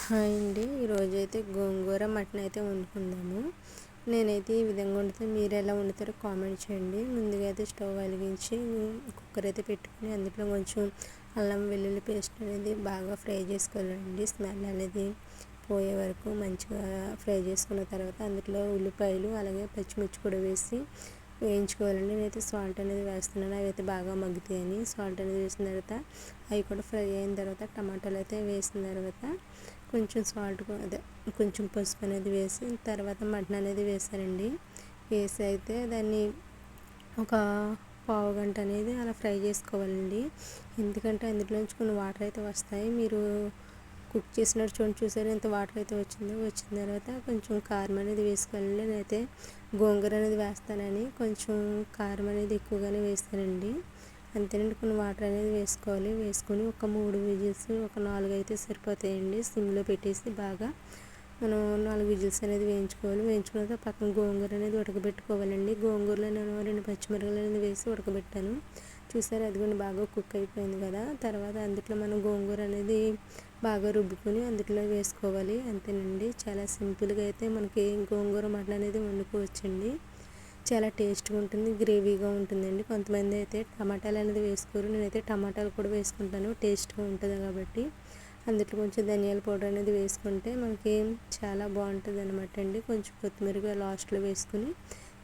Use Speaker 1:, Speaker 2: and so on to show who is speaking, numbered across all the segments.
Speaker 1: Hi అండి. ఈరోజైతే గోంగూర mutton అయితే వండుకుందాము. నేనైతే ఈ విధంగా వండితే మీరు ఎలా వండుతారో కామెంట్ చేయండి. ముందుగా అయితే స్టవ్ వెలిగించి కుక్కర్ అయితే పెట్టుకుని అందులో కొంచెం అల్లం వెల్లుల్లి పేస్ట్ అనేది బాగా ఫ్రై చేసుకోవాలండి. స్మెల్ అనేది పోయే వరకు మంచిగా ఫ్రై చేసుకున్న తర్వాత అందులో ఉల్లిపాయలు అలాగే పచ్చిమిర్చి కూడా వేసి వేయించుకోవాలండి. నేనైతే సాల్ట్ అనేది వేస్తున్నాను. అవి అయితే బాగా మగ్గుతాయని సాల్ట్ అనేది వేసిన తర్వాత అవి కూడా ఫ్రై అయిన తర్వాత టమాటాలు అయితే వేసిన తర్వాత కొంచెం సాల్ట్ అదే కొంచెం పసుపు అనేది వేసి తర్వాత మటన్ అనేది వేసానండి. వేసి అయితే దాన్ని ఒక పావు గంట అనేది అలా ఫ్రై చేసుకోవాలండి. ఎందుకంటే అందులోంచి కొన్ని వాటర్ అయితే వస్తాయి. మీరు కుక్ చేసినట్టు చూసారు ఎంత వాటర్ అయితే వచ్చిన తర్వాత కొంచెం కారం అనేది వేసుకోవాలండి. నేనైతే గోంగూర అనేది వేస్తానని కొంచెం కారం అనేది ఎక్కువగానే వేస్తానండి. అంతేనండి, కొన్ని వాటర్ అనేది వేసుకోవాలి. వేసుకొని ఒక 3 విజిల్స్ ఒక 4 అయితే సరిపోతాయండి. సిమ్లో పెట్టేసి బాగా మనం 4 విజిల్స్ అనేది వేయించుకోవాలి. వేయించుకున్న తర్వాత పక్కన గోంగూర అనేది ఉడకబెట్టుకోవాలండి. గోంగూరలో నేను 2 పచ్చిమిరపకాయలు అనేది వేసి ఉడకబెట్టాను. చూసారు, అది కూడా బాగా కుక్ అయిపోయింది కదా. తర్వాత అందులో మనం గోంగూర అనేది బాగా రుబ్బుకొని అందులో వేసుకోవాలి. అంతేనండి, చాలా సింపుల్గా అయితే మనకి గోంగూర మటన్ అనేది వండుకోవచ్చండి. చాలా టేస్ట్గా ఉంటుంది, గ్రేవీగా ఉంటుందండి. కొంతమంది అయితే టమాటాలు అనేది వేసుకోరు. నేనైతే టమాటాలు కూడా వేసుకుంటాను, టేస్ట్గా ఉంటుంది కాబట్టి. అందులో కొంచెం ధనియాల పౌడర్ అనేది వేసుకుంటే మనకి చాలా బాగుంటుంది అనమాట అండి. కొంచెం కొత్తిమీర లాస్ట్లో వేసుకుని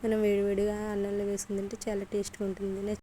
Speaker 1: మనం వేడివేడిగా అన్నంలో వేసుకుని తింటే చాలా టేస్ట్గా ఉంటుంది.